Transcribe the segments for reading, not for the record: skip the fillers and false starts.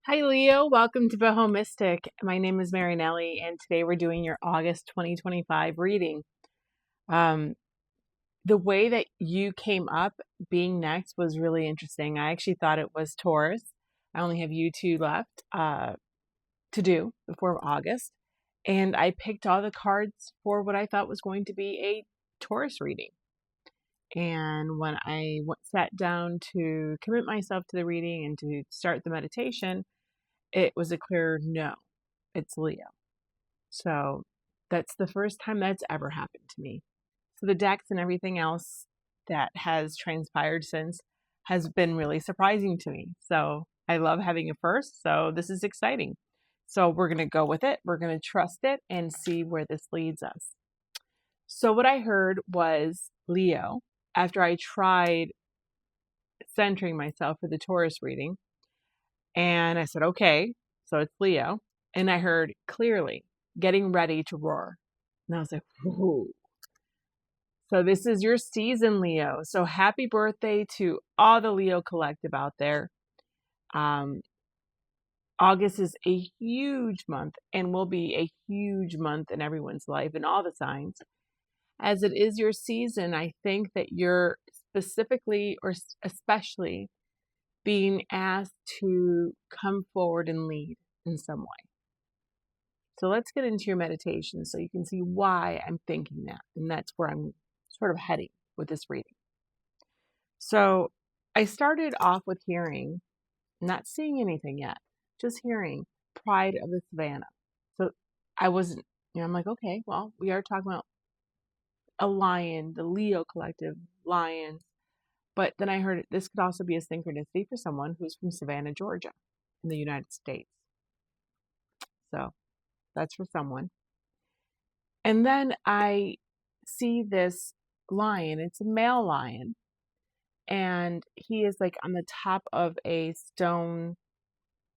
Hi Leo, welcome to BohoMystic. My name is Marinelli and today we're doing your August 2025 reading. The way that you came up being next was really interesting. I actually thought it was Taurus. I only have you two left to do before August. And I picked all the cards for what I thought was going to be a Taurus reading. And when I sat down to commit myself to the reading and to start the meditation, it was a clear no, it's Leo. So that's the first time that's ever happened to me. So the decks and everything else that has transpired since has been really surprising to me. So I love having a first. So this is exciting. So we're going to go with it. We're going to trust it and see where this leads us. So what I heard was Leo after I tried centering myself for the Taurus reading. And I said, okay, so it's Leo. And I heard clearly, getting ready to roar. And I was like, whoa. So this is your season, Leo. So happy birthday to all the Leo collective out there. August is a huge month and will be a huge month in everyone's life and all the signs. As it is your season, I think that you're specifically or especially being asked to come forward and lead in some way. So let's get into your meditation so you can see why I'm thinking that. And that's where I'm sort of heading with this reading. So I started off with hearing, not seeing anything yet, just hearing Pride of the Savannah. So I wasn't, I'm like, okay, well, we are talking about a lion, the Leo collective, lions. But then I heard this could also be a synchronicity for someone who's from Savannah, Georgia, in the United States. So that's for someone. And then I see this lion. It's a male lion. And he is like on the top of a stone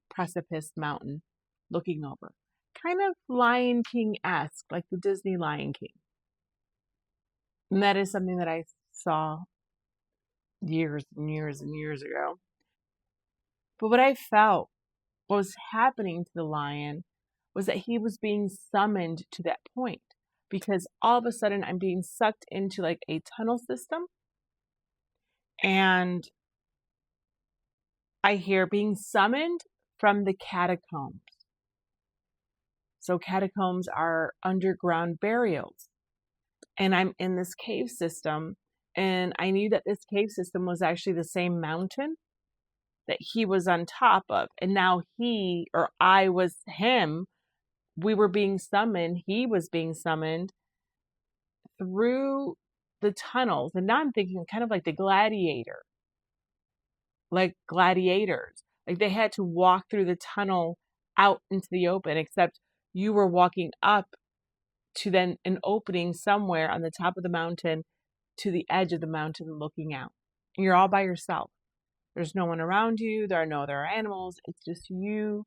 precipice mountain looking over. Kind of Lion King-esque, like the Disney Lion King. And that is something that I saw years and years and years ago. But what I felt, what was happening to the lion, was that he was being summoned to that point. Because all of a sudden I'm being sucked into like a tunnel system. And I hear being summoned from the catacombs. So catacombs are underground burials. And I'm in this cave system. And I knew that this cave system was actually the same mountain that he was on top of. And now he, or I was him, we were being summoned. He was being summoned through the tunnels. And now I'm thinking kind of like the gladiator. Like gladiators. Like they had to walk through the tunnel out into the open, except you were walking up to then an opening somewhere on the top of the mountain to the edge of the mountain looking out. And you're all by yourself. There's no one around you. There are no other animals. It's just you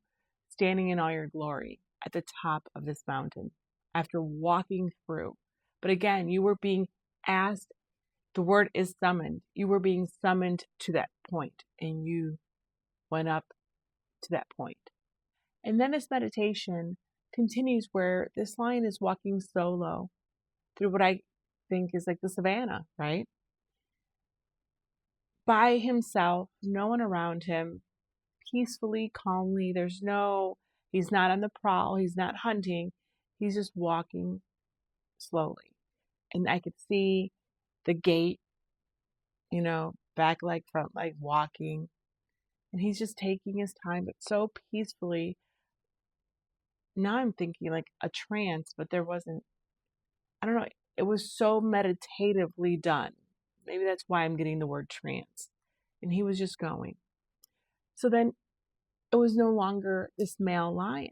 standing in all your glory at the top of this mountain after walking through. But again, you were being asked, the word is summoned. You were being summoned to that point, and you went up to that point. And then this meditation continues where this lion is walking solo through what I think is like the savannah, right? By himself, no one around him, peacefully, calmly. He's not on the prowl, he's not hunting, he's just walking slowly. And I could see the gait, back leg, front leg, walking. And he's just taking his time, but so peacefully. Now I'm thinking like a trance, but there wasn't, I don't know, it was so meditatively done. Maybe that's why I'm getting the word trance. And he was just going. So then it was no longer this male lion.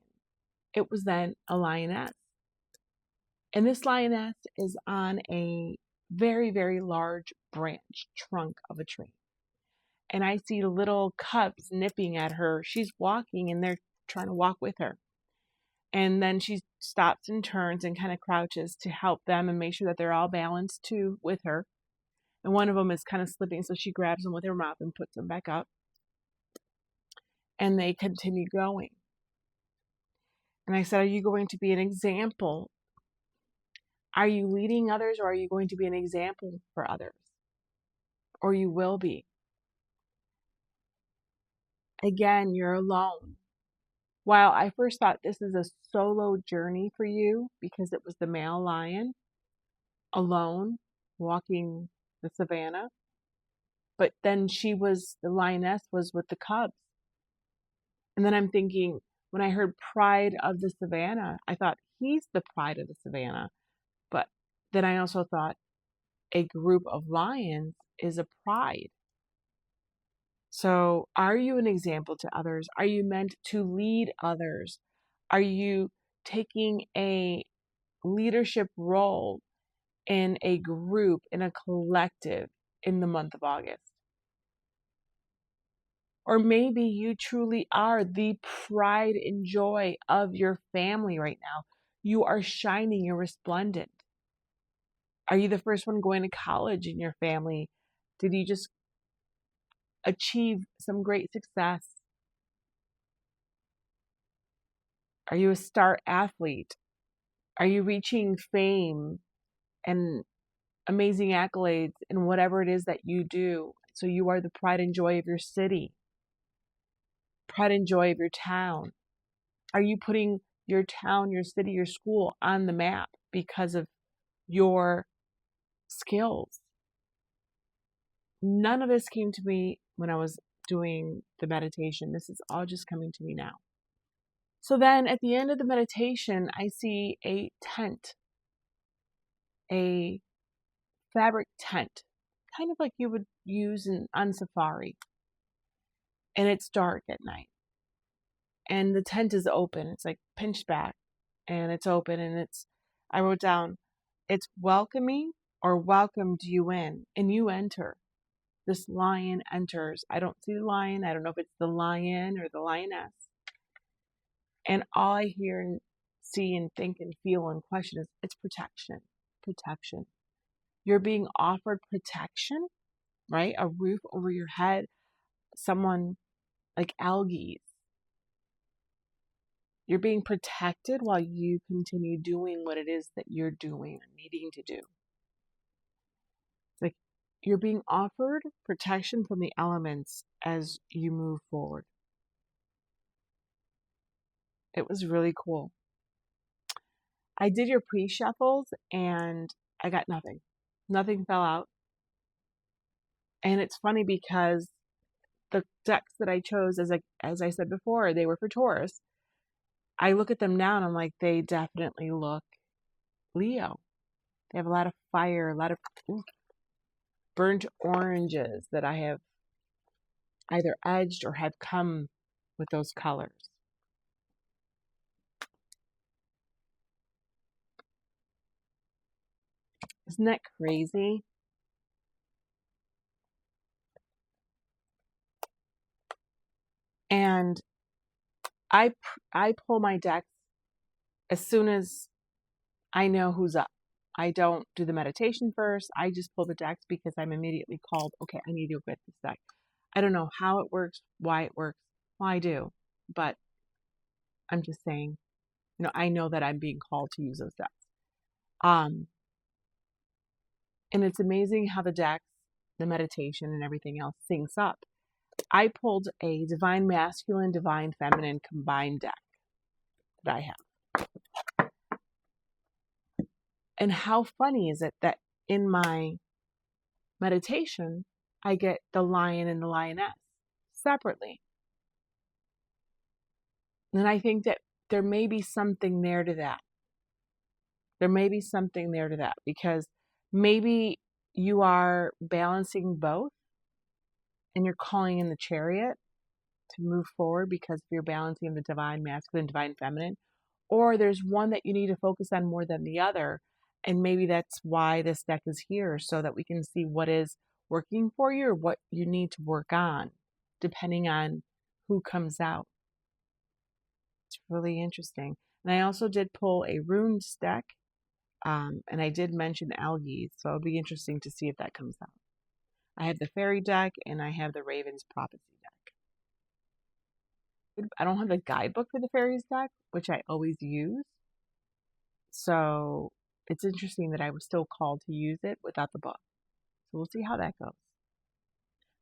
It was then a lioness. And this lioness is on a very, very large branch, trunk of a tree. And I see little cubs nipping at her. She's walking and they're trying to walk with her. And then she stops and turns and kind of crouches to help them and make sure that they're all balanced too with her. And one of them is kind of slipping, so she grabs him with her mouth and puts him back up. and they continue going. And I said, are you going to be an example? Are you leading others, or are you going to be an example for others? Or you will be. Again, you're alone. While I first thought this is a solo journey for you because it was the male lion alone walking the savannah, but then the lioness was with the cubs. And then I'm thinking, when I heard pride of the savannah, I thought he's the pride of the savannah. But then I also thought a group of lions is a pride. So are you an example to others? Are you meant to lead others? Are you taking a leadership role in a group, in a collective in the month of August? Or maybe you truly are the pride and joy of your family right now. You are shining, you're resplendent. Are you the first one going to college in your family? Did you just achieve some great success? Are you a star athlete? Are you reaching fame and amazing accolades in whatever it is that you do? So you are the pride and joy of your city, pride and joy of your town. Are you putting your town, your city, your school on the map because of your skills? None of this came to me when I was doing the meditation. This is all just coming to me now. So then at the end of the meditation, I see a tent, a fabric tent, kind of like you would use on safari. And it's dark at night. And the tent is open. It's like pinched back and it's open, and I wrote down, it's welcoming or welcomed you in, and you enter. This lion enters. I don't see the lion. I don't know if it's the lion or the lioness. And all I hear and see and think and feel and question is, it's protection. Protection. You're being offered protection, right? A roof over your head, someone like algae. You're being protected while you continue doing what it is that you're doing and needing to do. It's like you're being offered protection from the elements as you move forward. It was really cool. I did your pre-shuffles and I got nothing. Nothing fell out. And it's funny because the decks that I chose, as I said before, they were for Taurus. I look at them now and I'm like, they definitely look Leo. They have a lot of fire, a lot of burnt oranges that I have either edged or have come with those colors. Isn't that crazy? And I pull my decks as soon as I know who's up. I don't do the meditation first. I just pull the decks because I'm immediately called, okay, I need to get this deck. I don't know how it works, why it works. Well, I do. But I'm just saying, I know that I'm being called to use those decks. And it's amazing how the decks, the meditation, and everything else syncs up. I pulled a divine masculine, divine feminine combined deck that I have. And how funny is it that in my meditation, I get the lion and the lioness separately. And I think that there may be something there to that. There may be something there to that because maybe you are balancing both and you're calling in the chariot to move forward because you're balancing the divine masculine, divine feminine, or there's one that you need to focus on more than the other. And maybe that's why this deck is here, so that we can see what is working for you or what you need to work on, depending on who comes out. It's really interesting. And I also did pull a runes deck, and I did mention algae, so it'll be interesting to see if that comes out. I have the fairy deck and I have the Raven's prophecy deck. I don't have the guidebook for the fairies deck, which I always use. So it's interesting that I was still called to use it without the book. So we'll see how that goes.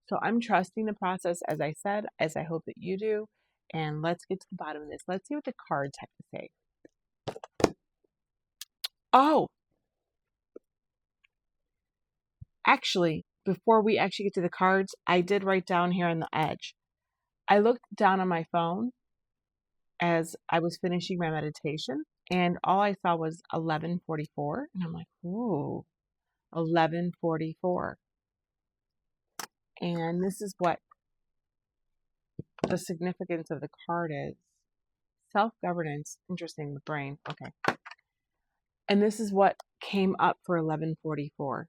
So I'm trusting the process, as I said, as I hope that you do. And let's get to the bottom of this. Let's see what the cards have to say. Oh, actually, before we actually get to the cards, I did write down here on the edge. I looked down on my phone as I was finishing my meditation, and all I saw was 11:44, and I'm like, ooh, 11:44. And this is what the significance of the card is. Self-governance, interesting, the brain, okay. And this is what came up for 11:44.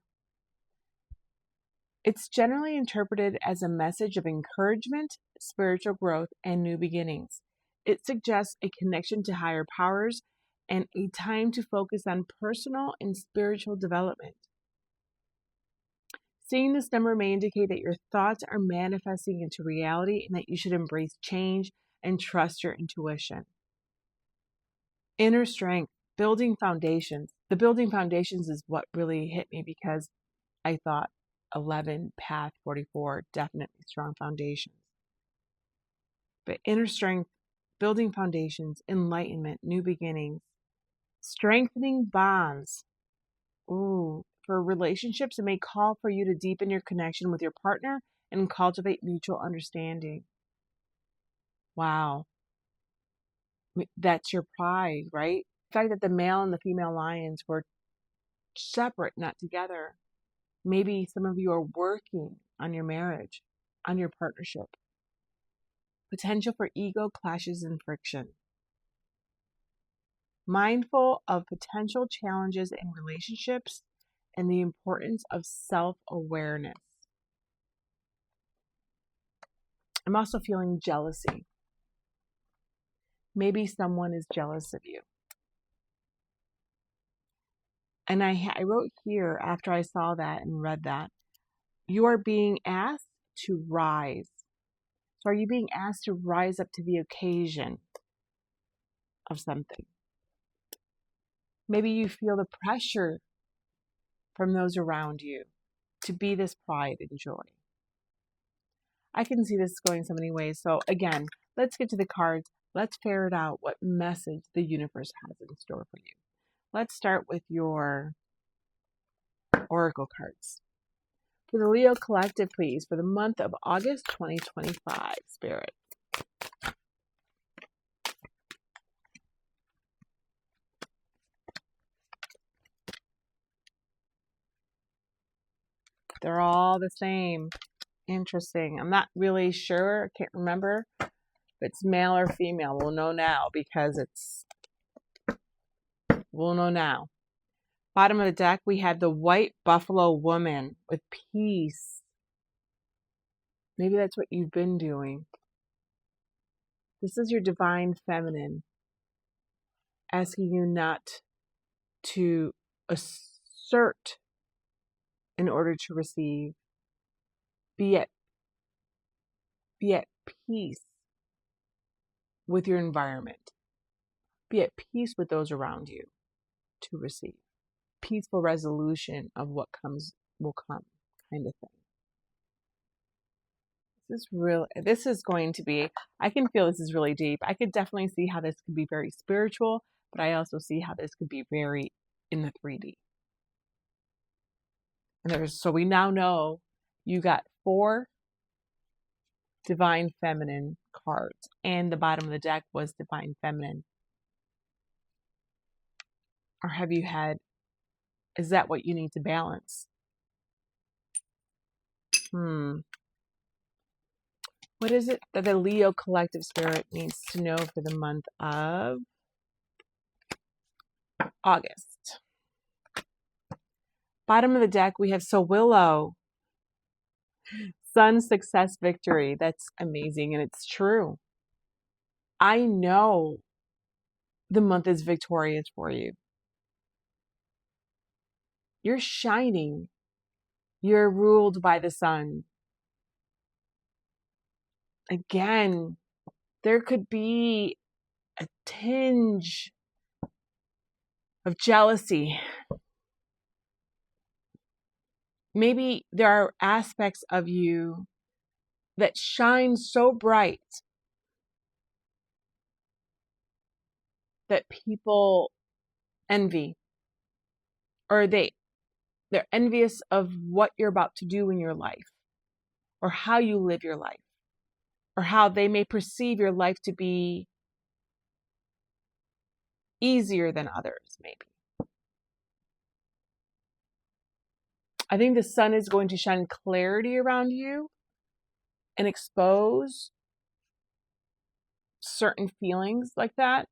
It's generally interpreted as a message of encouragement, spiritual growth, and new beginnings. It suggests a connection to higher powers and a time to focus on personal and spiritual development. Seeing this number may indicate that your thoughts are manifesting into reality and that you should embrace change and trust your intuition. Inner strength, building foundations. The building foundations is what really hit me because I thought 11, path 44, definitely strong foundations. But inner strength, building foundations, enlightenment, new beginnings, strengthening bonds. Ooh, for relationships, it may call for you to deepen your connection with your partner and cultivate mutual understanding. Wow. That's your pride, right? The fact that the male and the female lions were separate, not together. Maybe some of you are working on your marriage, on your partnership. Potential for ego clashes and friction. Mindful of potential challenges in relationships and the importance of self-awareness. I'm also feeling jealousy. Maybe someone is jealous of you. And I wrote here after I saw that and read that, you are being asked to rise. So are you being asked to rise up to the occasion of something? Maybe you feel the pressure from those around you to be this pride and joy. I can see this going so many ways. So again, let's get to the cards. Let's ferret out what message the universe has in store for you. Let's start with your oracle cards. For the Leo Collective, please, for the month of August 2025, Spirit. They're all the same. Interesting. I'm not really sure. I can't remember if it's male or female. We'll know now because we'll know now. Bottom of the deck, we had the white buffalo woman with peace. Maybe that's what you've been doing. This is your divine feminine asking you not to assert in order to receive. Be at peace with your environment. Be at peace with those around you to receive. Peaceful resolution of what comes will come, kind of thing. This is going to be, I can feel this is really deep. I could definitely see how this could be very spiritual, but I also see how this could be very in the 3D. And so we now know you got 4 divine feminine cards, and the bottom of the deck was divine feminine. Or have you had, is that what you need to balance? What is it that the Leo Collective Spirit needs to know for the month of August? Bottom of the deck, we have Willow. Sun, success, victory. That's amazing, and it's true. I know the month is victorious for you. You're shining. You're ruled by the sun. Again, there could be a tinge of jealousy. Maybe there are aspects of you that shine so bright that people envy, or they're envious of what you're about to do in your life, or how you live your life, or how they may perceive your life to be easier than others, maybe. I think the sun is going to shine clarity around you and expose certain feelings like that.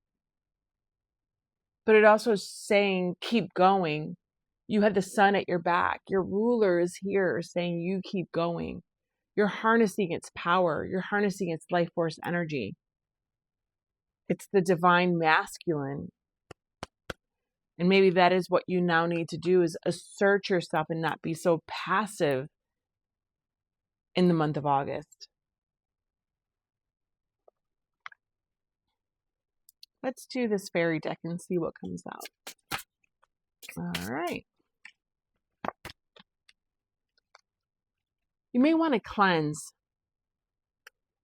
But it also is saying, keep going. You have the sun at your back. Your ruler is here saying, you keep going. You're harnessing its power. You're harnessing its life force energy. It's the divine masculine. And maybe that is what you now need to do, is assert yourself and not be so passive in the month of August. Let's do this fairy deck and see what comes out. All right. You may want to cleanse.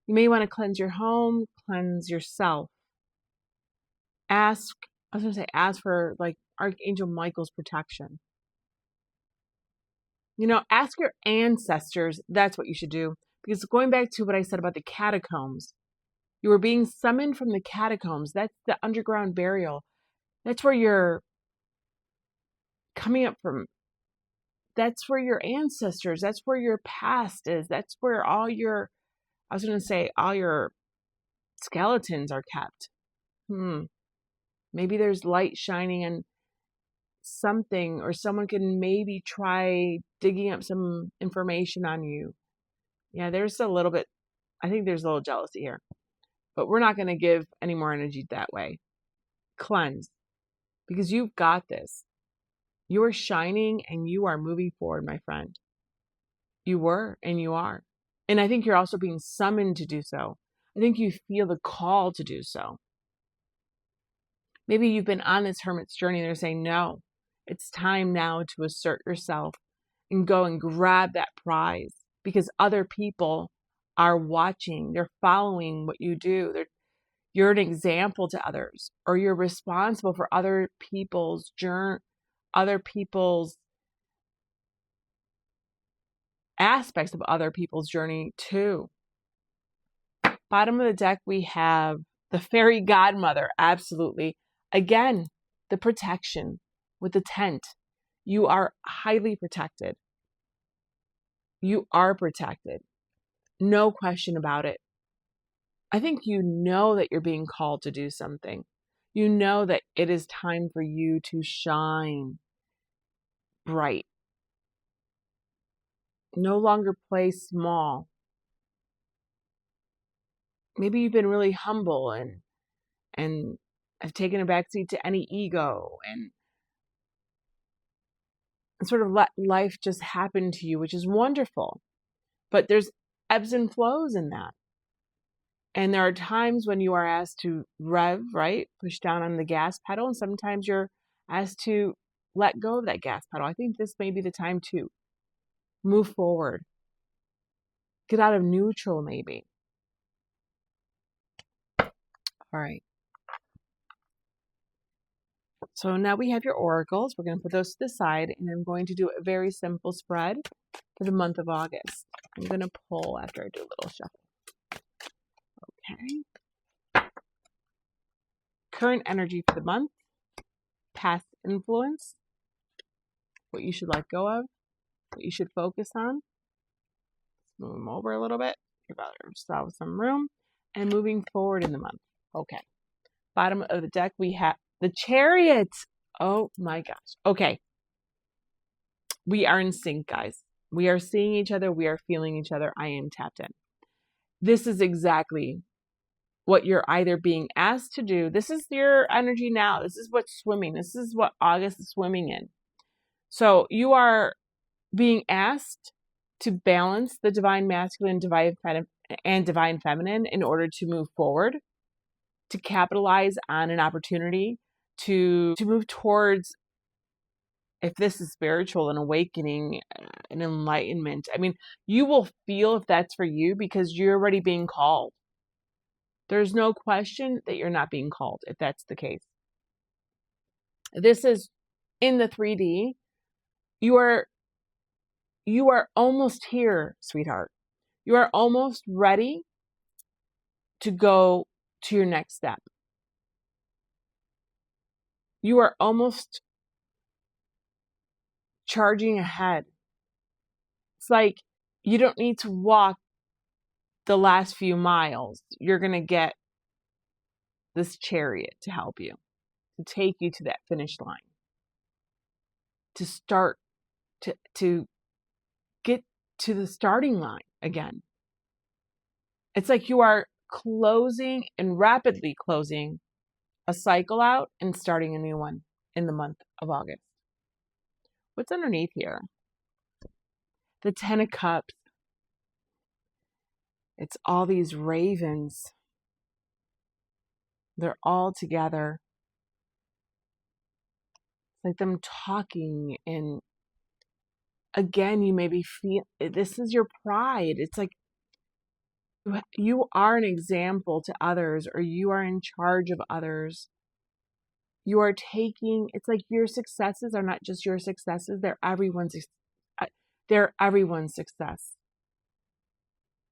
You may want to cleanse your home, cleanse yourself. Ask for like Archangel Michael's protection. Ask your ancestors. That's what you should do. Because going back to what I said about the catacombs, you were being summoned from the catacombs. That's the underground burial. That's where you're coming up from. That's where your ancestors, that's where your past is. That's where all your skeletons are kept. Maybe there's light shining on something, or someone can maybe try digging up some information on you. Yeah, there's a little bit, I think there's a little jealousy here. But we're not going to give any more energy that way. Cleanse. Because you've got this. You are shining and you are moving forward, my friend. You were and you are. And I think you're also being summoned to do so. I think you feel the call to do so. Maybe you've been on this hermit's journey and they're saying, no, it's time now to assert yourself and go and grab that prize, because other people are watching. They're following what you do. You're an example to others, or you're responsible for other people's aspects of other people's journey too. Bottom of the deck, we have the fairy godmother. Absolutely. Again, the protection with the tent. You are highly protected. You are protected. No question about it. I think you know that you're being called to do something. You know that it is time for you to shine bright. No longer play small. Maybe you've been really humble and have taken a backseat to any ego and sort of let life just happen to you, which is wonderful. But there's ebbs and flows in that. And there are times when you are asked to rev, right? Push down on the gas pedal. And sometimes you're asked to let go of that gas pedal. I think this may be the time to move forward. Get out of neutral, maybe. All right. So now we have your oracles. We're going to put those to the side, and I'm going to do a very simple spread for the month of August. I'm going to pull after I do a little shuffle. Okay. Current energy for the month. Past influence. What you should let go of. What you should focus on. Move them over a little bit. Give yourself some room. And moving forward in the month. Okay. Bottom of the deck, we have the Chariot. Oh my gosh. Okay. We are in sync, guys. We are seeing each other. We are feeling each other. I am tapped in. This is exactly what you're either being asked to do. This is your energy now. This is what's swimming. This is what August is swimming in. So you are being asked to balance the divine masculine, divine and divine feminine in order to move forward, to capitalize on an opportunity, to move towards, if this is spiritual, an awakening, an enlightenment. I mean, you will feel if that's for you because you're already being called. There's no question that you're not being called if that's the case. This is in the 3D. You are almost here, sweetheart. You are almost ready to go to your next step. You are almost charging ahead. It's like you don't need to walk the last few miles. You're going to get this chariot to help you, to take you to that finish line, to start, to get to the starting line again. It's like you are closing and rapidly closing a cycle out and starting a new one in the month of August. What's underneath here? The 10 of Cups. It's all these ravens. They're all together. It's like them talking, and again, you maybe feel this is your pride. It's like you are an example to others, or you are in charge of others. You are taking, it's like your successes are not just your successes, they're everyone's success.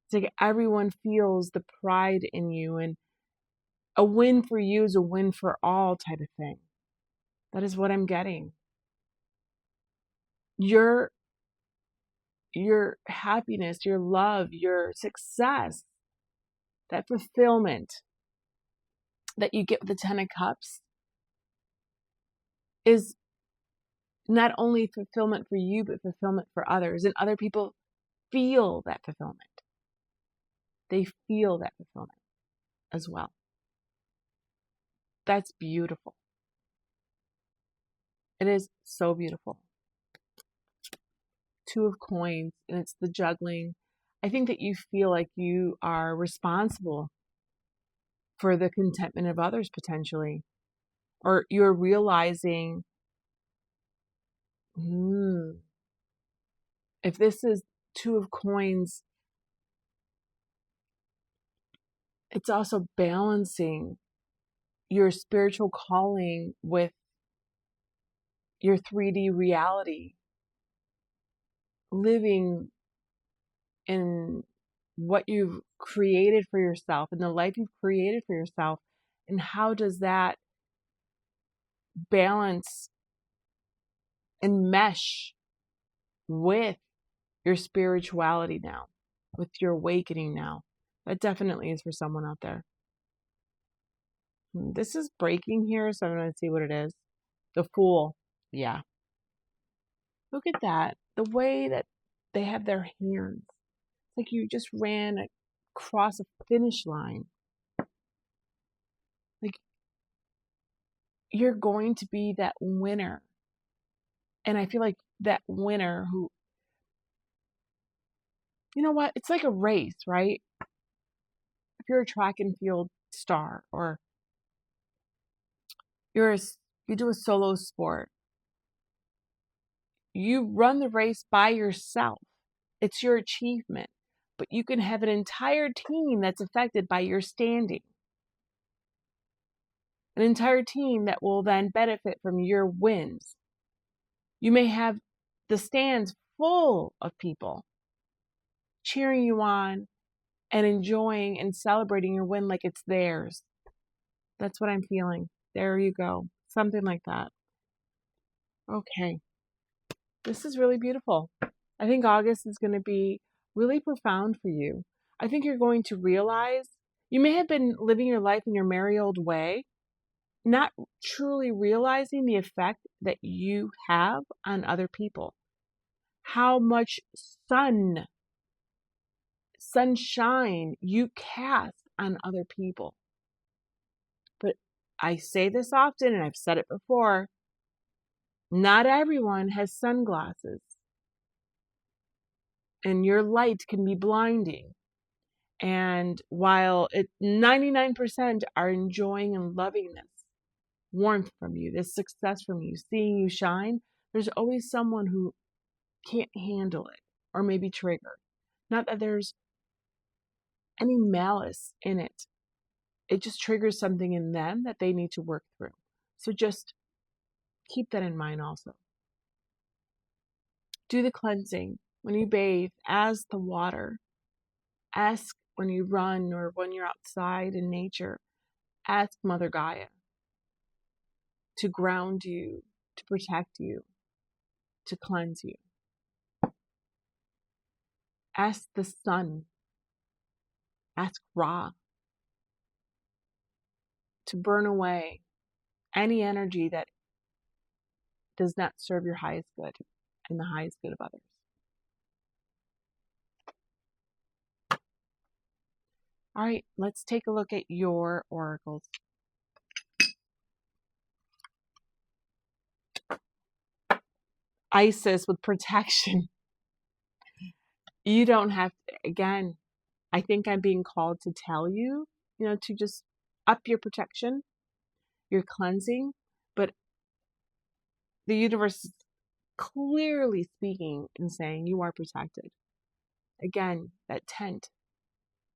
It's like everyone feels the pride in you, and a win for you is a win for all type of thing. That is what I'm getting. Your happiness, your love, your success, that fulfillment that you get with the 10 of Cups is not only fulfillment for you, but fulfillment for others. And other people feel that fulfillment. They feel that fulfillment as well. That's beautiful. It is so beautiful. 2 of Coins, and it's the juggling. I think that you feel like you are responsible for the contentment of others potentially. Or you're realizing, if this is 2 of Coins, it's also balancing your spiritual calling with your 3D reality, living in what you've created for yourself and the life you've created for yourself. And how does that balance and mesh with your spirituality now, with your awakening now? That definitely is for someone out there. This is breaking here, so I'm going to see what it is. The Fool. Yeah. Look at that. The way that they have their hands. It's like you just ran across a finish line. Like you're going to be that winner. And I feel like that winner who, you know what? It's like a race, right? If you're a track and field star, or you do a solo sport, you run the race by yourself. It's your achievement. But you can have an entire team that's affected by your standing. An entire team that will then benefit from your wins. You may have the stands full of people cheering you on and enjoying and celebrating your win like it's theirs. That's what I'm feeling. There you go. Something like that. Okay. This is really beautiful. I think August is going to be really profound for you. I think you're going to realize you may have been living your life in your merry old way, not truly realizing the effect that you have on other people. How much sunshine you cast on other people. But I say this often, and I've said it before, not everyone has sunglasses. And your light can be blinding. And while 99% are enjoying and loving this warmth from you, this success from you, seeing you shine, there's always someone who can't handle it or maybe triggered. Not that there's any malice in it. It just triggers something in them that they need to work through. So just keep that in mind also. Do the cleansing. When you bathe, as the water. Ask when you run or when you're outside in nature. Ask Mother Gaia to ground you, to protect you, to cleanse you. Ask the sun. Ask Ra to burn away any energy that does not serve your highest good and the highest good of others. All right, let's take a look at your oracles. Isis with protection. You don't have to, again, I think I'm being called to tell you, to just up your protection, your cleansing, but the universe is clearly speaking and saying you are protected. Again, that tent.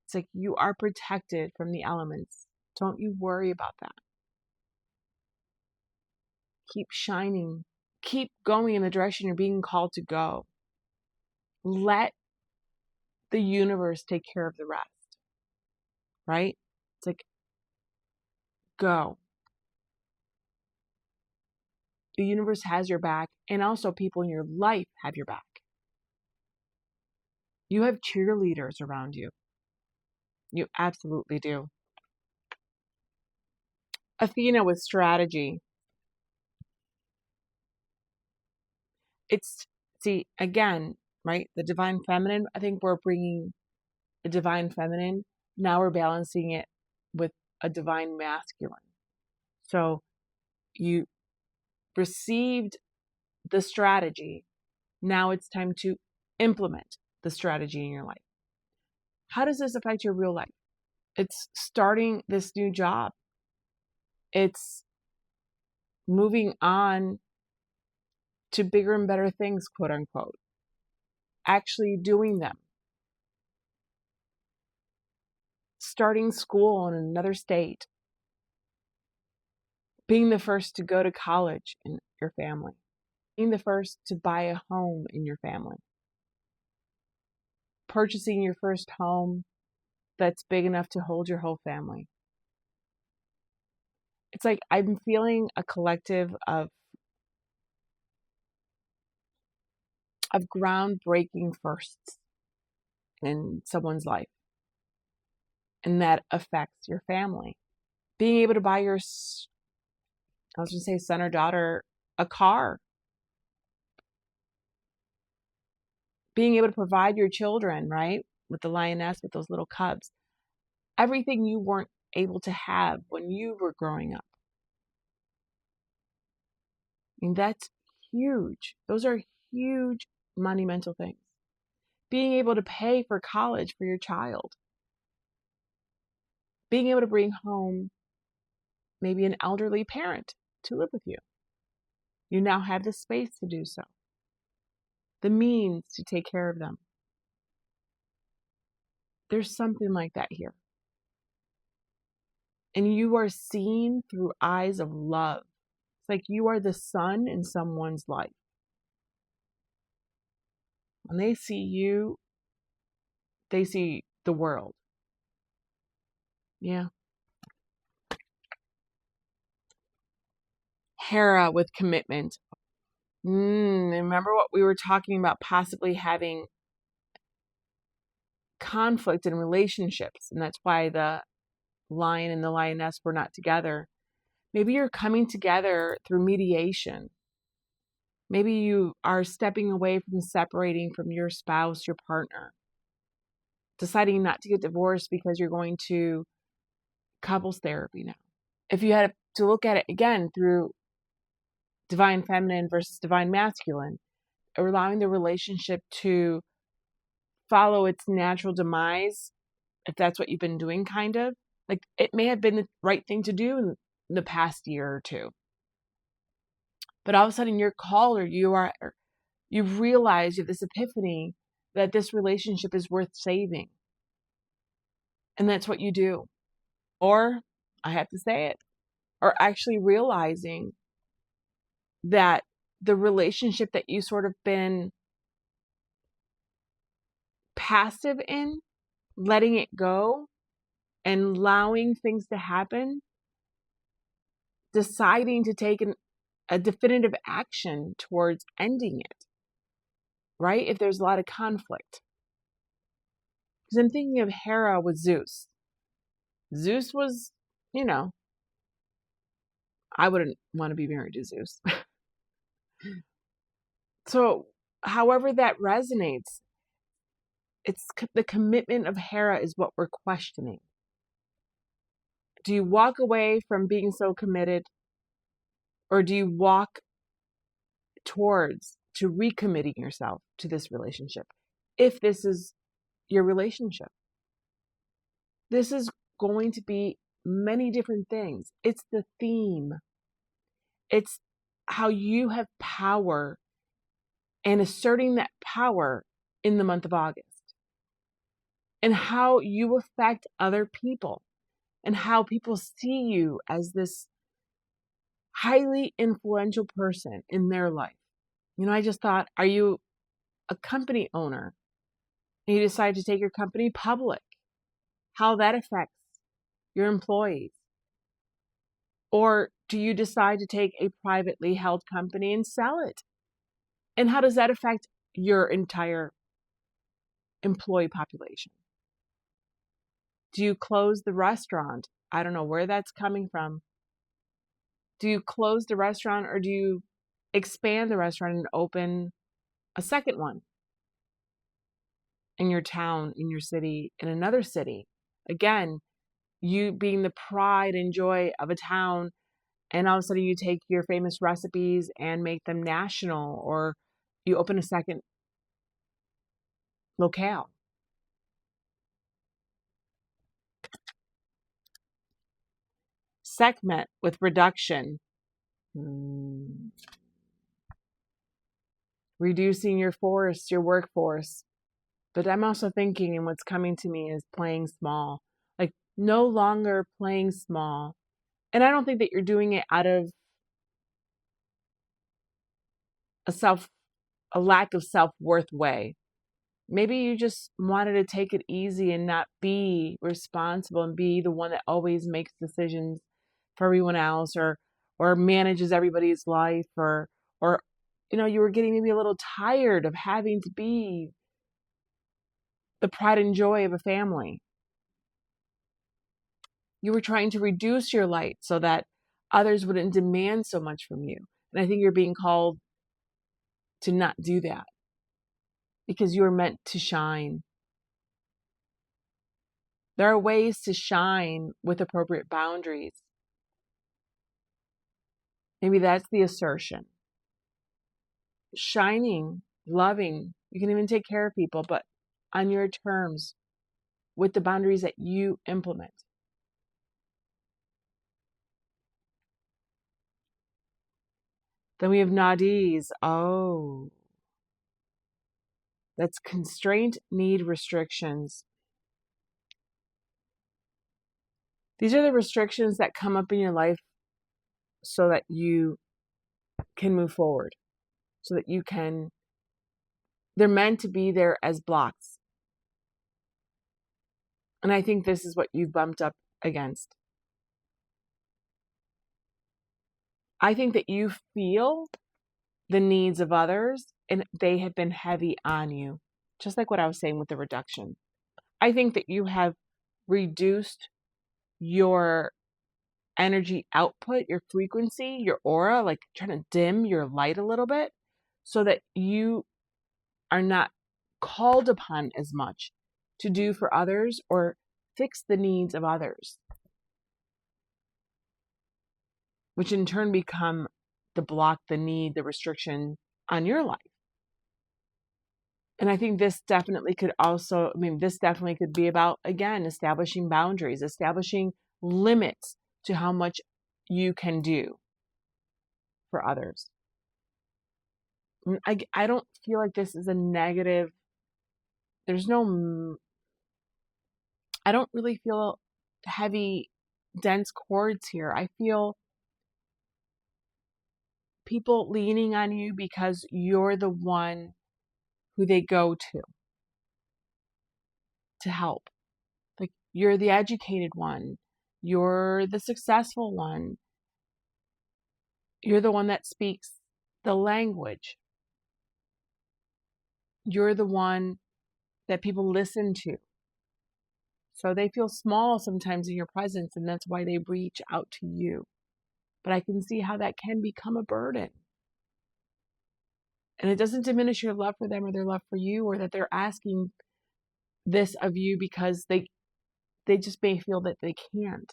It's like you are protected from the elements. Don't you worry about that. Keep shining. Keep going in the direction you're being called to go. Let the universe take care of the rest. Right? It's like, go. The universe has your back, and also people in your life have your back. You have cheerleaders around you. You absolutely do. Athena with strategy. See, again, right? The divine feminine, I think we're bringing the divine feminine. Now we're balancing it with a divine masculine. So you received the strategy. Now it's time to implement the strategy in your life. How does this affect your real life? It's starting this new job. It's moving on to bigger and better things, quote unquote. Actually doing them. Starting school in another state. Being the first to go to college in your family. Being the first to buy a home in your family. Purchasing your first home that's big enough to hold your whole family. It's like I'm feeling a collective of groundbreaking firsts in someone's life. And that affects your family. Being able to buy your, I was going to say son or daughter, a car. Being able to provide your children, right? With the lioness, with those little cubs. Everything you weren't able to have when you were growing up. I mean, that's huge. Those are huge monumental things. Being able to pay for college for your child. Being able to bring home maybe an elderly parent to live with you. You now have the space to do so. The means to take care of them. There's something like that here. And you are seen through eyes of love. It's like you are the sun in someone's life. When they see you, they see the world. Yeah. Hera with commitment. Remember what we were talking about, possibly having conflict in relationships. And that's why the lion and the lioness were not together. Maybe you're coming together through mediation. Maybe you are stepping away from separating from your spouse, your partner. Deciding not to get divorced because you're going to couples therapy now. If you had to look at it again through divine feminine versus divine masculine, allowing the relationship to follow its natural demise if that's what you've been doing, kind of. Like, it may have been the right thing to do in the past year or two. But all of a sudden you're called, or you've realized, you have this epiphany that this relationship is worth saving. And that's what you do. Or, I have to say it, or actually realizing that the relationship that you sort of been passive in, letting it go and allowing things to happen, deciding to take a definitive action towards ending it, right? If there's a lot of conflict. Because I'm thinking of Hera with Zeus. Zeus was, I wouldn't want to be married to Zeus. So, however that resonates, it's the commitment of Hera is what we're questioning. Do you walk away from being so committed, or do you walk towards to recommitting yourself to this relationship? If this is your relationship, this is going to be many different things. It's the theme. It's how you have power and asserting that power in the month of August, and how you affect other people, and how people see you as this highly influential person in their life. I just thought, are you a company owner and you decide to take your company public? How that affects your employees? Or do you decide to take a privately held company and sell it? And how does that affect your entire employee population? Do you close the restaurant? I don't know where that's coming from. Do you close the restaurant, or do you expand the restaurant and open a second one in your town, in your city, in another city? Again, you being the pride and joy of a town, and all of a sudden you take your famous recipes and make them national, or you open a second locale. Segment with reduction. Reducing your workforce. But I'm also thinking, and what's coming to me is playing small. Like, no longer playing small. And I don't think that you're doing it out of a lack of self-worth way. Maybe you just wanted to take it easy and not be responsible and be the one that always makes decisions for everyone else, or manages everybody's life, or you were getting maybe a little tired of having to be the pride and joy of a family. You were trying to reduce your light so that others wouldn't demand so much from you. And I think you're being called to not do that, because you are meant to shine. There are ways to shine with appropriate boundaries. Maybe that's the assertion. Shining, loving, you can even take care of people, but on your terms, with the boundaries that you implement. Then we have nadis. Oh, that's constraint, need, restrictions. These are the restrictions that come up in your life so that you can move forward, so that you can, they're meant to be there as blocks. And I think this is what you've bumped up against. I think that you feel the needs of others and they have been heavy on you. Just like what I was saying with the reduction. I think that you have reduced your energy output, your frequency, your aura, like trying to dim your light a little bit so that you are not called upon as much to do for others or fix the needs of others, which in turn become the block, the need, the restriction on your life. And I think this definitely could also, this definitely could be about, again, establishing boundaries, establishing limits to how much you can do for others. I don't feel like this is a negative. There's no, I don't really feel heavy, dense chords here. I feel people leaning on you because you're the one who they go to help. Like, you're the educated one. You're the successful one. You're the one that speaks the language. You're the one that people listen to. So they feel small sometimes in your presence, and that's why they reach out to you. But I can see how that can become a burden. And it doesn't diminish your love for them or their love for you, or that they're asking this of you because they just may feel that they can't.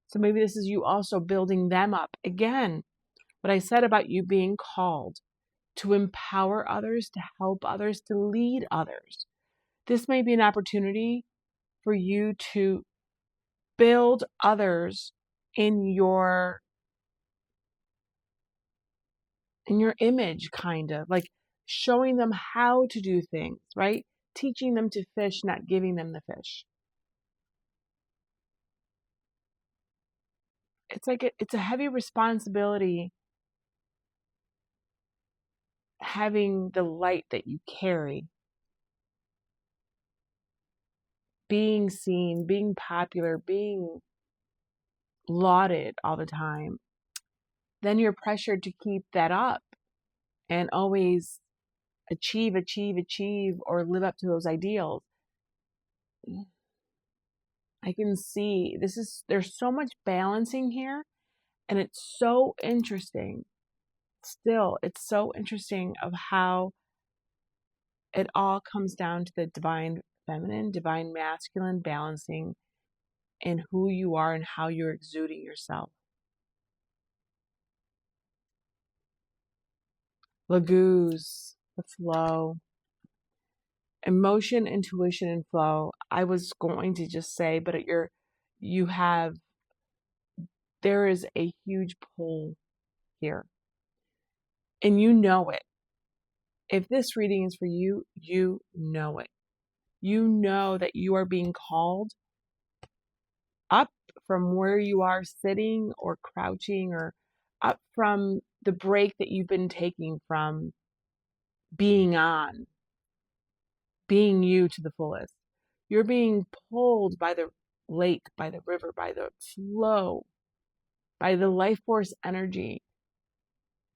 So maybe this is you also building them up. Again, what I said about you being called to empower others, to help others, to lead others. This may be an opportunity for you to build others in your image, kind of like showing them how to do things, right? Teaching them to fish, not giving them the fish. It's like it's a heavy responsibility having the light that you carry, being seen, being popular, being lauded all the time. Then you're pressured to keep that up and always achieve, or live up to those ideals. I can see there's so much balancing here, and it's so interesting. Still, it's so interesting of how it all comes down to the divine feminine, divine masculine balancing in who you are and how you're exuding yourself. Lagoos, the flow, emotion, intuition, and flow. I was going to just say, but there is a huge pull here, and you know it. If this reading is for you, you know it. You know that you are being called up from where you are sitting or crouching, or up from the break that you've been taking from being you to the fullest. You're being pulled by the lake, by the river, by the flow, by the life force energy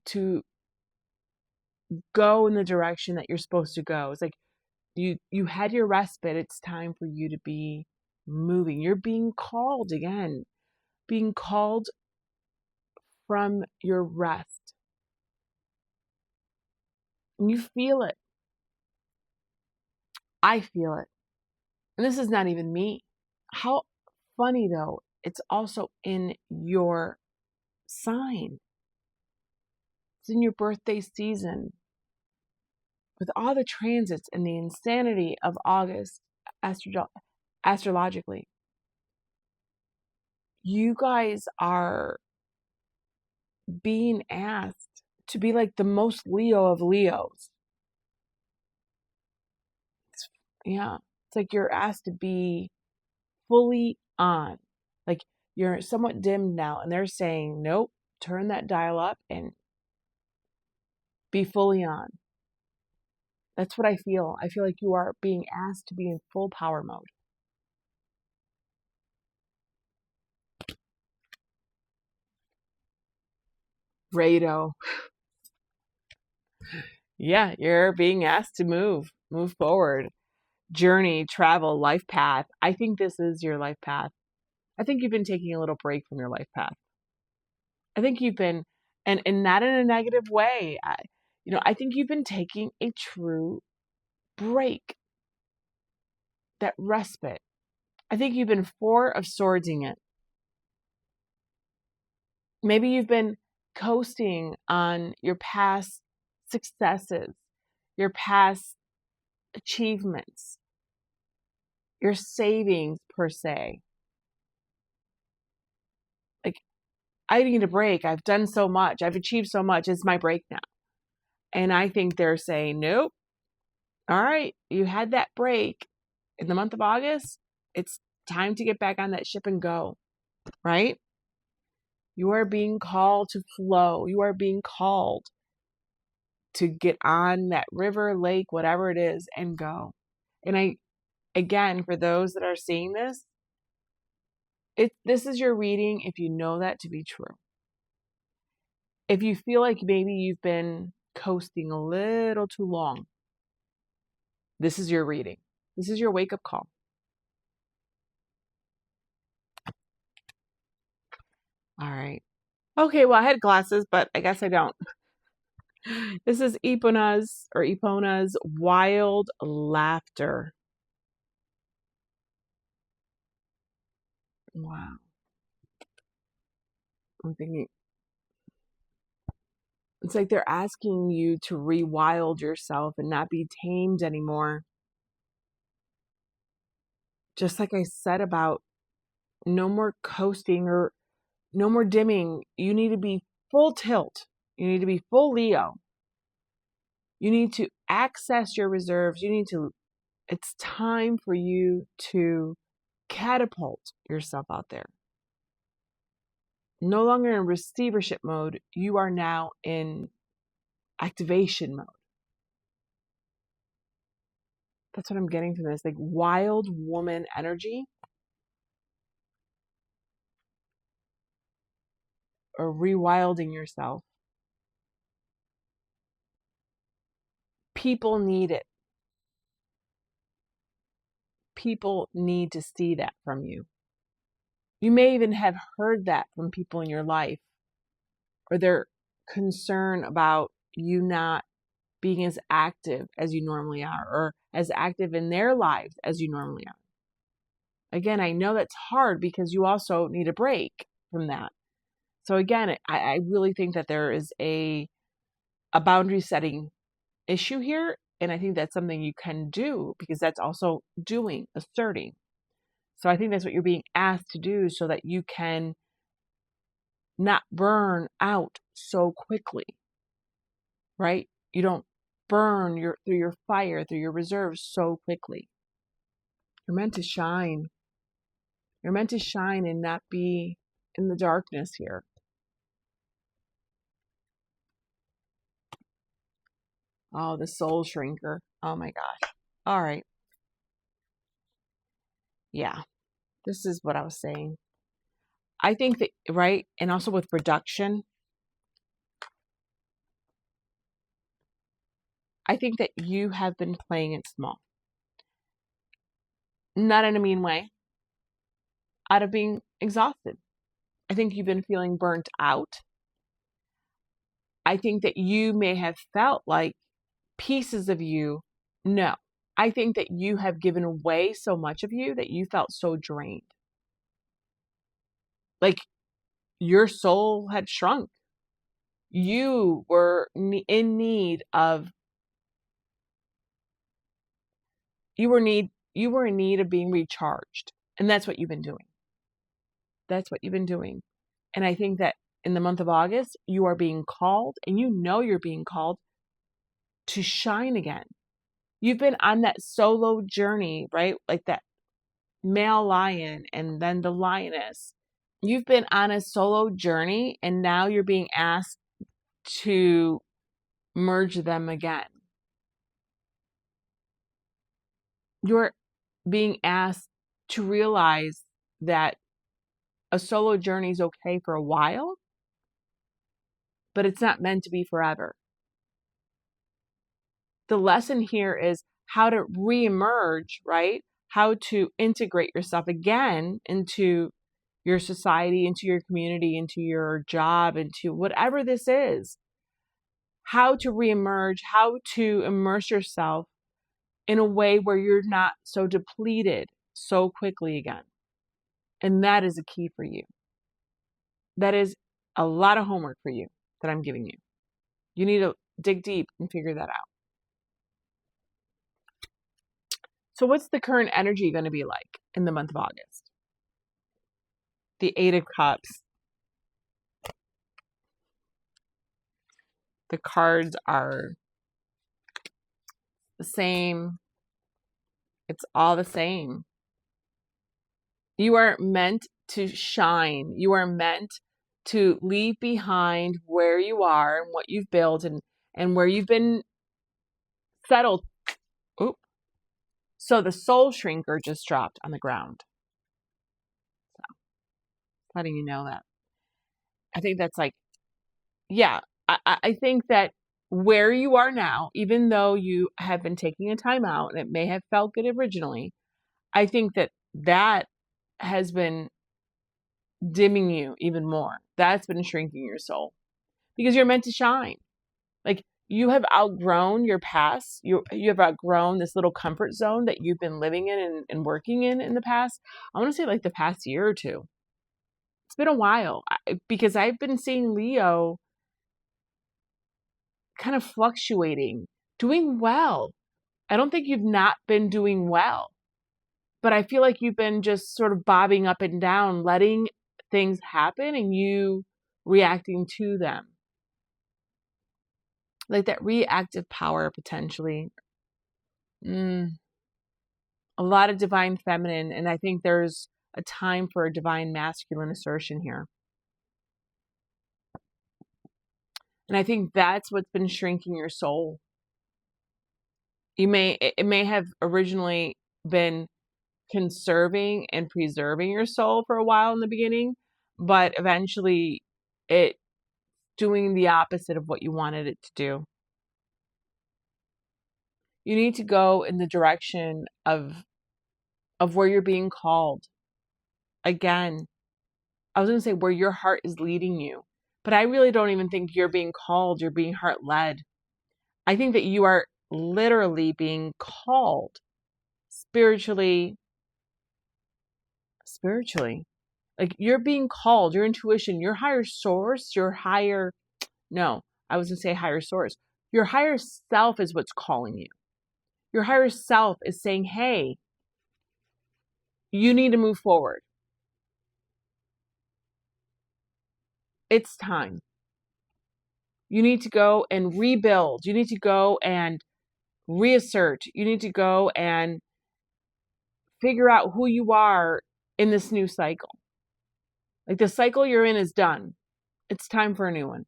to go in the direction that you're supposed to go. It's like you had your respite. It's time for you to be moving. You're being called again, being called from your rest. And you feel it. I feel it. And this is not even me. How funny though, it's also in your sign. It's in your birthday season. With all the transits and the insanity of August astrologically, you guys are being asked to be like the most Leo of Leos. It's like you're asked to be fully on. Like, you're somewhat dimmed now, and they're saying, nope, turn that dial up and be fully on. That's what I feel. I feel like you are being asked to be in full power mode. Rado. Yeah, you're being asked to move forward. Journey, travel, life path. I think this is your life path. I think you've been taking a little break from your life path. I think you've been, and not in a negative way. I think you've been taking a true break, that respite. I think you've been Four of Swordsing it. Maybe you've been coasting on your past successes, your past achievements, your savings per se. Like, I need a break. I've done so much. I've achieved so much. It's my break now. And I think they're saying, nope. All right, you had that break in the month of August. It's time to get back on that ship and go, right? You are being called to flow. You are being called to get on that river, lake, whatever it is, and go. And again, for those that are seeing this, this is your reading if you know that to be true. If you feel like maybe you've been coasting a little too long, this is your reading. This is your wake-up call. All right. Okay, well, I had glasses, but I guess I don't. This is Ipona's Wild Laughter. Wow. I'm thinking, it's like they're asking you to rewild yourself and not be tamed anymore. Just like I said about no more coasting or no more dimming. You need to be full tilt. You need to be full Leo. You need to access your reserves. It's time for you to catapult yourself out there. No longer in receivership mode, you are now in activation mode. That's what I'm getting from this, like wild woman energy or rewilding yourself. People need it. People need to see that from you. You may even have heard that from people in your life, or they're concerned about you not being as active as you normally are, or as active in their lives as you normally are. Again, I know that's hard because you also need a break from that. So again, I really think that there is a boundary setting issue here. And I think that's something you can do because that's also asserting. So I think that's what you're being asked to do so that you can not burn out so quickly, right? You don't burn through your fire, through your reserves so quickly. You're meant to shine. You're meant to shine and not be in the darkness here. Oh, the soul shrinker. Oh my gosh. All right. Yeah, this is what I was saying. I think that, right? And also with production, I think that you have been playing it small. Not in a mean way, out of being exhausted. I think you've been feeling burnt out. I think that you may have felt like pieces of you. No, I think that you have given away so much of you that you felt so drained. Like your soul had shrunk. You were in need of, you were in need of being recharged. And that's what you've been doing. That's what you've been doing. And I think that in the month of August, you are being called, and you know you're being called to shine again. You've been on that solo journey, right? Like that male lion and then the lioness. You've been on a solo journey, and now you're being asked to merge them again. You're being asked to realize that a solo journey is okay for a while, but it's not meant to be forever. The lesson here is how to reemerge, right? How to integrate yourself again into your society, into your community, into your job, into whatever this is. How to reemerge, how to immerse yourself in a way where you're not so depleted so quickly again. And that is a key for you. That is a lot of homework for you that I'm giving you. You need to dig deep and figure that out. So what's the current energy going to be like in the month of August? The Eight of Cups. The cards are the same. It's all the same. You are meant to shine. You are meant to leave behind where you are and what you've built and where you've been settled. Oop. So the soul shrinker just dropped on the ground. So, letting you know that. I think that's like, yeah, I think that where you are now, even though you have been taking a time out and it may have felt good originally, I think that that has been dimming you even more. That's been shrinking your soul because you're meant to shine. Like you have outgrown your past. You have outgrown this little comfort zone that you've been living in and working in the past. I want to say like the past year or two. It's been a while because I've been seeing Leo kind of fluctuating, doing well. I don't think you've not been doing well, but I feel like you've been just sort of bobbing up and down, letting things happen and you reacting to them. Like that reactive power potentially. A lot of divine feminine, and I think there's a time for a divine masculine assertion here. And I think that's what's been shrinking your soul. It may have originally been conserving and preserving your soul for a while in the beginning, but eventually it doing the opposite of what you wanted it to do. You need to go in the direction of where you're being called. Again, I was going to say where your heart is leading you, but I really don't even think you're being called, you're being heart led. I think that you are literally being called spiritually. Like you're being called, your intuition, your higher source, your higher source. Your higher self is what's calling you. Your higher self is saying, hey, you need to move forward. It's time. You need to go and rebuild. You need to go and reassert. You need to go and figure out who you are in this new cycle. Like the cycle you're in is done. It's time for a new one.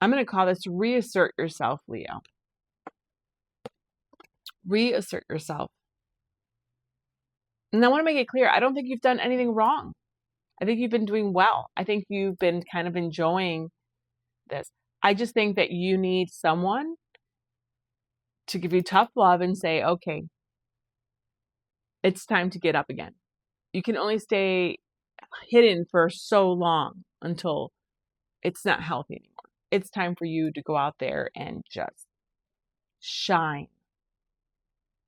I'm going to call this reassert yourself, Leo. Reassert yourself. And I want to make it clear, I don't think you've done anything wrong. I think you've been doing well. I think you've been kind of enjoying this. I just think that you need someone to give you tough love and say, okay, it's time to get up again. You can only stay hidden for so long until it's not healthy anymore. It's time for you to go out there and just shine.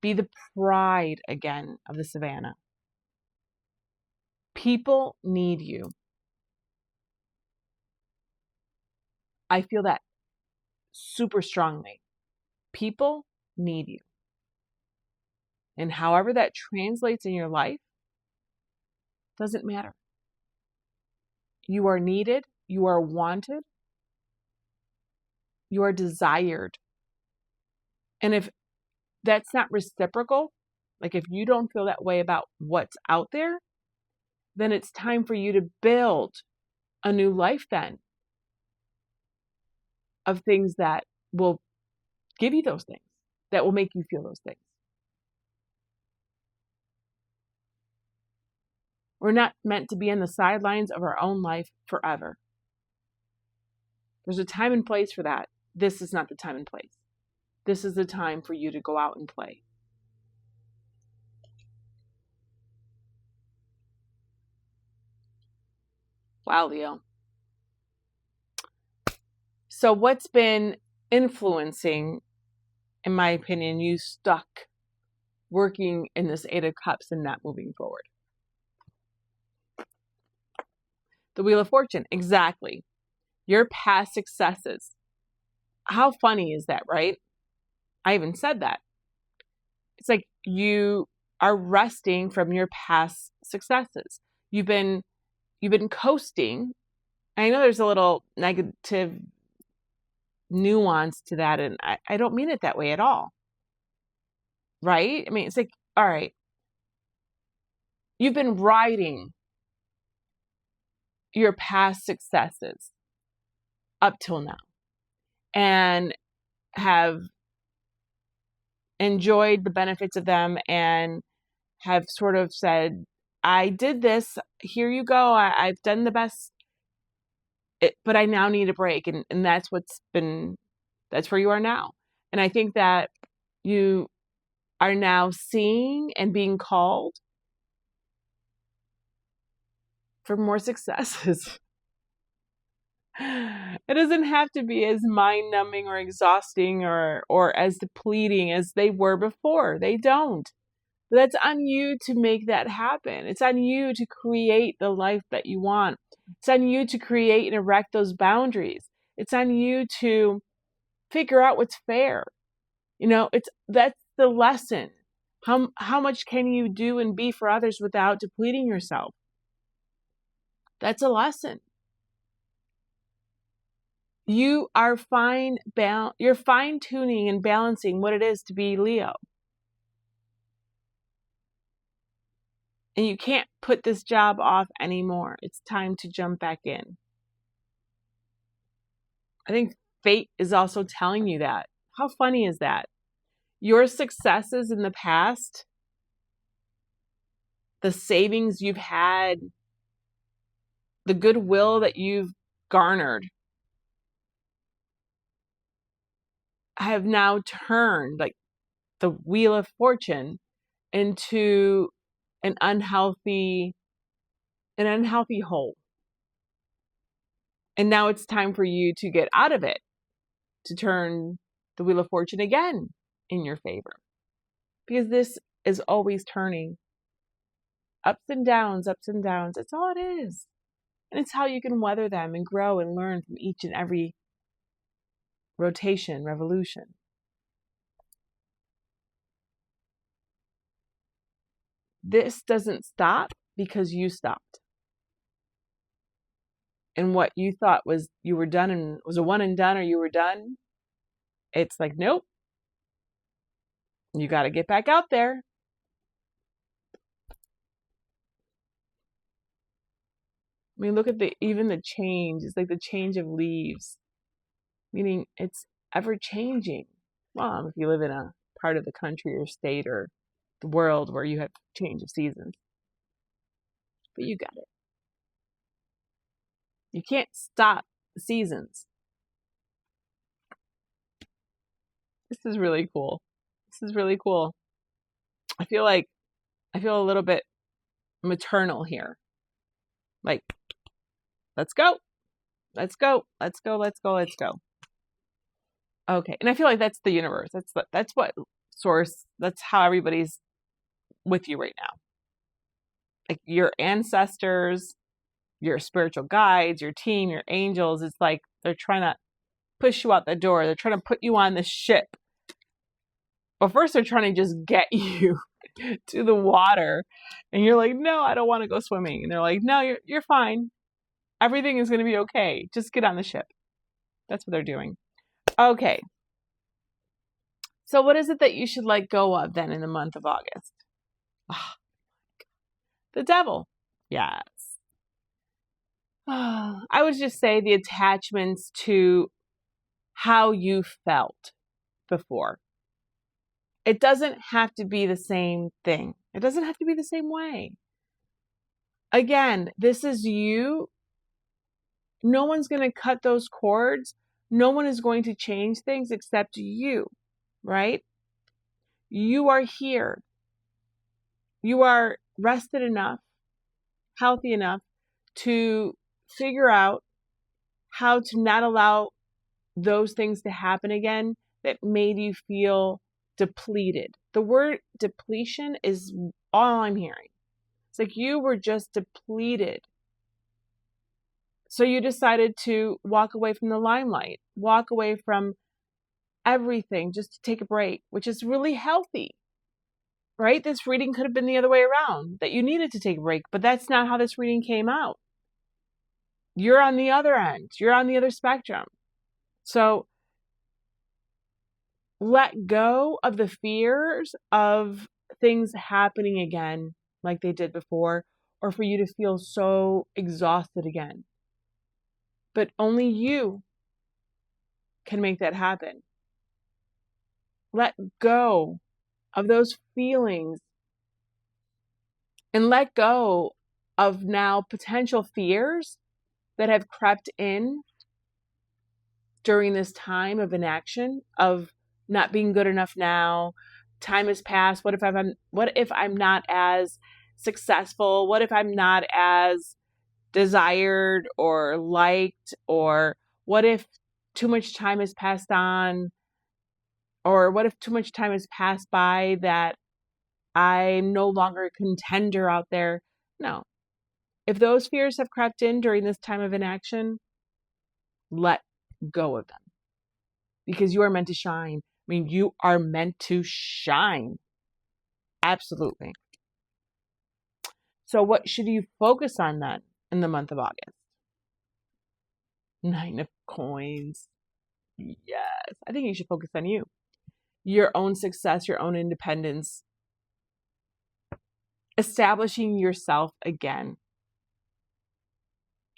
Be the pride again of the savannah. People need you. I feel that super strongly. People need you. And however that translates in your life, doesn't matter. You are needed. You are wanted. You are desired. And if that's not reciprocal, like if you don't feel that way about what's out there, then it's time for you to build a new life then of things that will give you those things, that will make you feel those things. We're not meant to be on the sidelines of our own life forever. There's a time and place for that. This is not the time and place. This is the time for you to go out and play. Wow, Leo. So what's been influencing, in my opinion, you stuck working in this Eight of Cups and not moving forward? The Wheel of Fortune, exactly. Your past successes. How funny is that, right? I even said that. It's like you are resting from your past successes. You've been coasting. I know there's a little negative nuance to that, and I don't mean it that way at all. Right? I mean, it's like, all right, you've been riding your past successes up till now and have enjoyed the benefits of them and have sort of said, I did this, here you go, I've done the best, but I now need a break. And that's that's where you are now. And I think that you are now seeing and being called for more successes. It doesn't have to be as mind-numbing or exhausting or as depleting as they were before. They don't. But that's on you to make that happen. It's on you to create the life that you want. It's on you to create and erect those boundaries. It's on you to figure out what's fair. That's the lesson. How much can you do and be for others without depleting yourself? That's a lesson. You are you're fine-tuning and balancing what it is to be Leo. And you can't put this job off anymore. It's time to jump back in. I think fate is also telling you that. How funny is that? Your successes in the past, the savings you've had, the goodwill that you've garnered, have now turned like the wheel of fortune into an unhealthy hole. And now it's time for you to get out of it, to turn the wheel of fortune again in your favor. Because this is always turning. Ups and downs, ups and downs. That's all it is. And it's how you can weather them and grow and learn from each and every rotation, revolution. This doesn't stop because you stopped. And what you thought was you were done and was a one and done or you were done, it's like, nope. You got to get back out there. I mean, look at even the change. It's like the change of leaves, meaning it's ever changing. Well, if you live in a part of the country or state or the world where you have change of seasons, but you got it. You can't stop the seasons. This is really cool. This is really cool. I feel a little bit maternal here. Like, let's go. Let's go. Let's go. Let's go. Let's go. Okay. And I feel like that's the universe. That's what source, that's how everybody's with you right now. Like your ancestors, your spiritual guides, your team, your angels. It's like they're trying to push you out the door. They're trying to put you on the ship. But first they're trying to just get you to the water. And you're like, no, I don't want to go swimming. And they're like, no, you're fine. Everything is going to be okay. Just get on the ship. That's what they're doing. Okay. So what is it that you should let go of then in the month of August? Oh, the devil. Yes. Oh, I would just say the attachments to how you felt before. It doesn't have to be the same thing. It doesn't have to be the same way. Again, this is you. No one's going to cut those cords. No one is going to change things except you, right? You are here. You are rested enough, healthy enough to figure out how to not allow those things to happen again that made you feel depleted. The word depletion is all I'm hearing. It's like you were just depleted. So you decided to walk away from the limelight, walk away from everything just to take a break, which is really healthy, right? This reading could have been the other way around, that you needed to take a break, but that's not how this reading came out. You're on the other end. You're on the other spectrum. So let go of the fears of things happening again like they did before, or for you to feel so exhausted again. But only you can make that happen. Let go of those feelings and let go of now potential fears that have crept in during this time of inaction, of not being good enough now. Time has passed. What if I'm not as successful? What if I'm not as desired or liked? Or what if too much time has passed on? Or what if too much time has passed by that I'm no longer a contender out there? No. If those fears have crept in during this time of inaction, let go of them. Because you are meant to shine. I mean, you are meant to shine. Absolutely. So what should you focus on then in the month of August? 9 of Coins. Yes. I think you should focus on you. Your own success, your own independence. Establishing yourself again.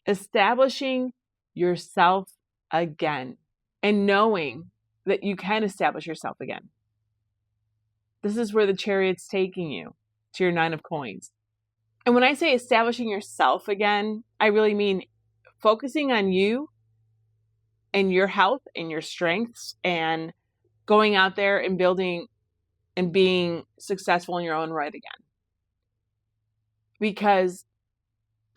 Establishing yourself again. And knowing that you can establish yourself again. This is where the Chariot's taking you, to your 9 of Coins. And when I say establishing yourself again, I really mean focusing on you and your health and your strengths and going out there and building and being successful in your own right again. Because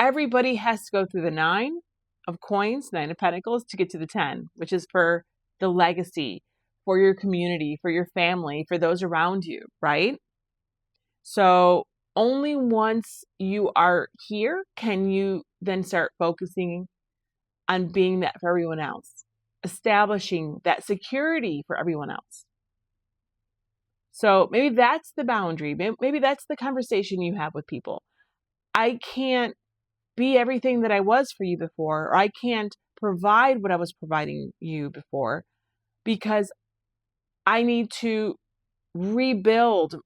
everybody has to go through the 9 of Coins, 9 of Pentacles, to get to the 10, which is for the legacy, for your community, for your family, for those around you, right? So only once you are here can you then start focusing on being that for everyone else, establishing that security for everyone else. So maybe that's the boundary. Maybe that's the conversation you have with people. I can't be everything that I was for you before, or I can't provide what I was providing you before, because I need to rebuild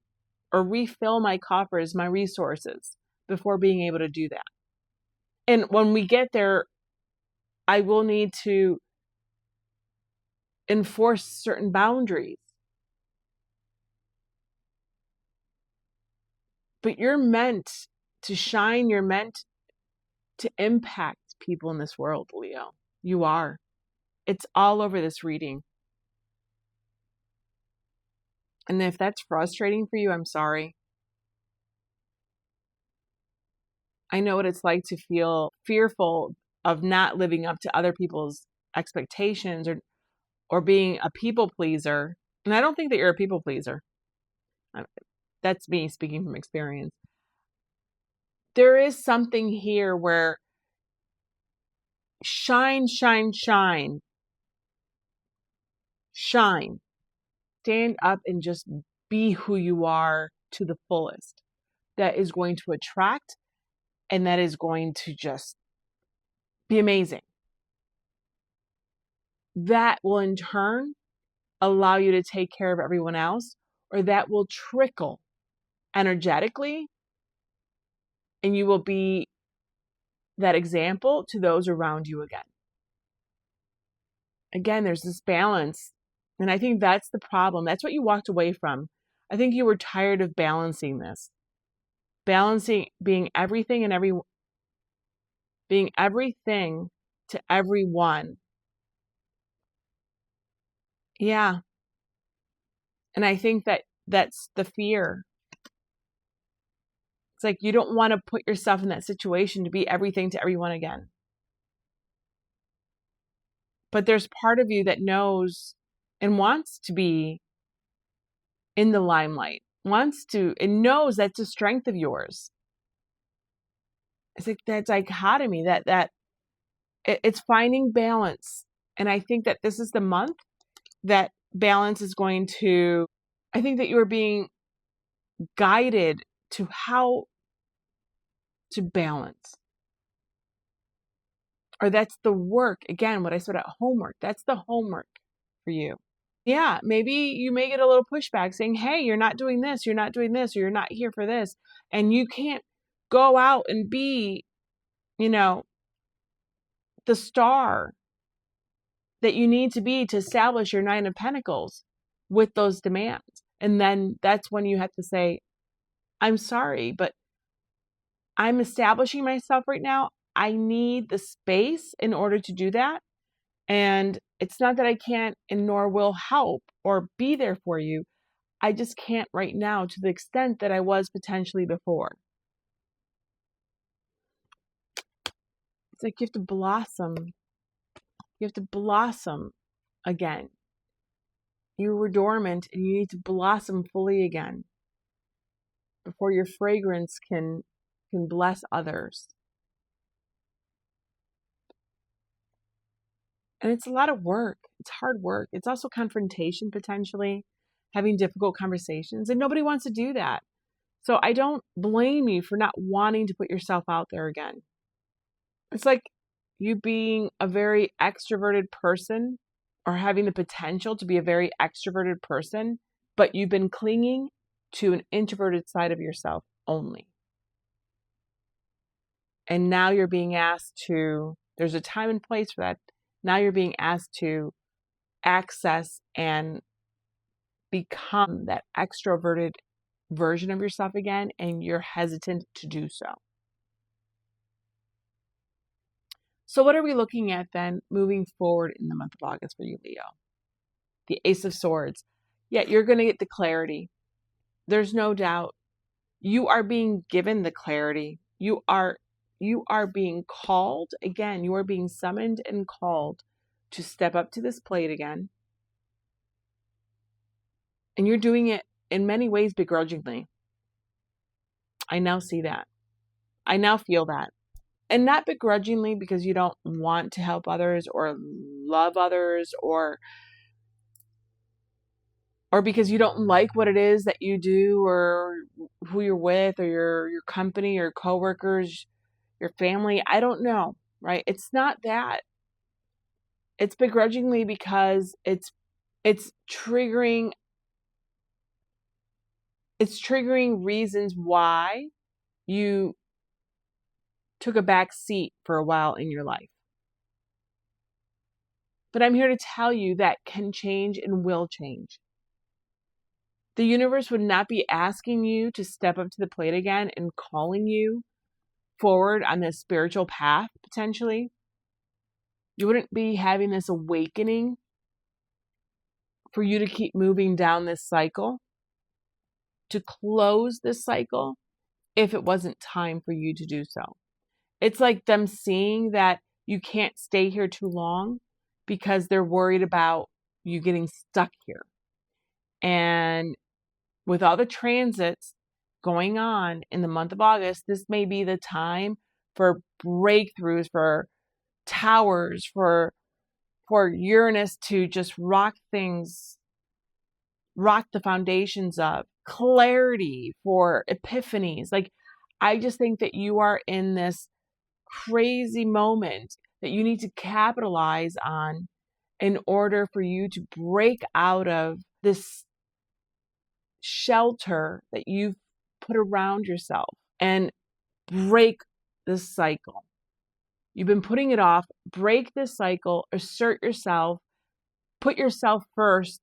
or refill my coffers, my resources, before being able to do that. And when we get there, I will need to enforce certain boundaries. But you're meant to shine. You're meant to impact people in this world, Leo. You are. It's all over this reading. And if that's frustrating for you, I'm sorry. I know what it's like to feel fearful of not living up to other people's expectations or being a people pleaser. And I don't think that you're a people pleaser. That's me speaking from experience. There is something here where shine, shine, shine. Shine. Stand up and just be who you are to the fullest. That is going to attract, and that is going to just be amazing. That will in turn allow you to take care of everyone else, or that will trickle energetically, and you will be that example to those around you again. Again, there's this balance, and I think that's the problem. That's what you walked away from. I think you were tired of balancing this. Balancing being everything and being everything to everyone. Yeah. And I think that's the fear. It's like you don't want to put yourself in that situation to be everything to everyone again. But there's part of you that knows and wants to be in the limelight, wants to, and knows that's a strength of yours. It's like that dichotomy, that it's finding balance. And I think that this is the month that balance is going to, I think that you are being guided to how to balance. Or that's the work. Again, what I said at homework, that's the homework for you. Yeah, maybe you may get a little pushback saying, hey, you're not doing this, you're not doing this, or you're not here for this. And you can't go out and be, the star that you need to be to establish your Nine of Pentacles with those demands. And then that's when you have to say, I'm sorry, but I'm establishing myself right now. I need the space in order to do that. And it's not that I can't and nor will help or be there for you. I just can't right now to the extent that I was potentially before. It's like you have to blossom. You have to blossom again. You were dormant and you need to blossom fully again before your fragrance can bless others. And it's a lot of work. It's hard work. It's also confrontation, potentially, having difficult conversations. And nobody wants to do that. So I don't blame you for not wanting to put yourself out there again. It's like you being a very extroverted person or having the potential to be a very extroverted person, but you've been clinging to an introverted side of yourself only. And now you're being asked to, there's a time and place for that. Now you're being asked to access and become that extroverted version of yourself again, and you're hesitant to do so. So what are we looking at then moving forward in the month of August for you, Leo? The Ace of Swords. Yeah, you're going to get the clarity. There's no doubt. You are being given the clarity. You are being called. Again, you are being summoned and called to step up to this plate again. And you're doing it in many ways begrudgingly. I now see that. I now feel that. And not begrudgingly because you don't want to help others or love others or because you don't like what it is that you do or who you're with or your company, your coworkers, your family. I don't know, right? It's not that. It's begrudgingly because it's triggering reasons why you took a back seat for a while in your life. But I'm here to tell you that can change and will change. The universe would not be asking you to step up to the plate again and calling you forward on this spiritual path, potentially. You wouldn't be having this awakening for you to keep moving down this cycle, to close this cycle, if it wasn't time for you to do so. It's like them seeing that you can't stay here too long because they're worried about you getting stuck here. And with all the transits going on in the month of August, this may be the time for breakthroughs, for towers, for Uranus to just rock things, rock the foundations of clarity, for epiphanies. Like, I just think that you are in this crazy moment that you need to capitalize on in order for you to break out of this shelter that you've put around yourself and break this cycle. You've been putting it off. Break this cycle, assert yourself, put yourself first,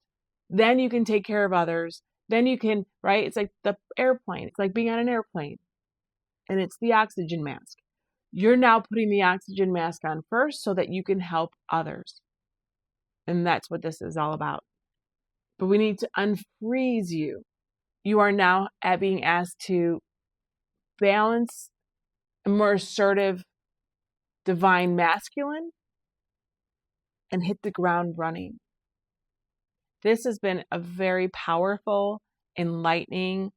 then you can take care of others. Then you can, right? It's like the airplane. It's like being on an airplane and it's the oxygen mask. You're now putting the oxygen mask on first so that you can help others. And that's what this is all about. But we need to unfreeze you. You are now being asked to balance a more assertive divine masculine and hit the ground running. This has been a very powerful, enlightening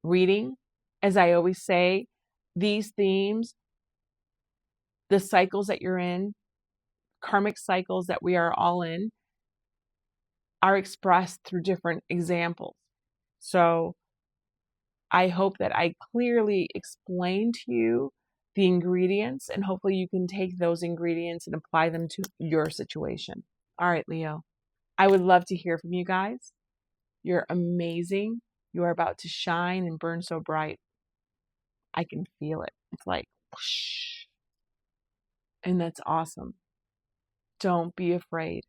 reading. As I always say, these themes, the cycles that you're in, karmic cycles that we are all in, are expressed through different examples. So I hope that I clearly explained to you the ingredients, and hopefully you can take those ingredients and apply them to your situation. All right, Leo, I would love to hear from you guys. You're amazing. You are about to shine and burn so bright. I can feel it. It's like whoosh. And that's awesome. Don't be afraid.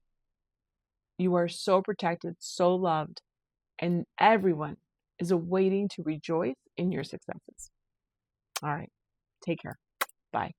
You are so protected, so loved, and everyone is waiting to rejoice in your successes. All right. Take care. Bye.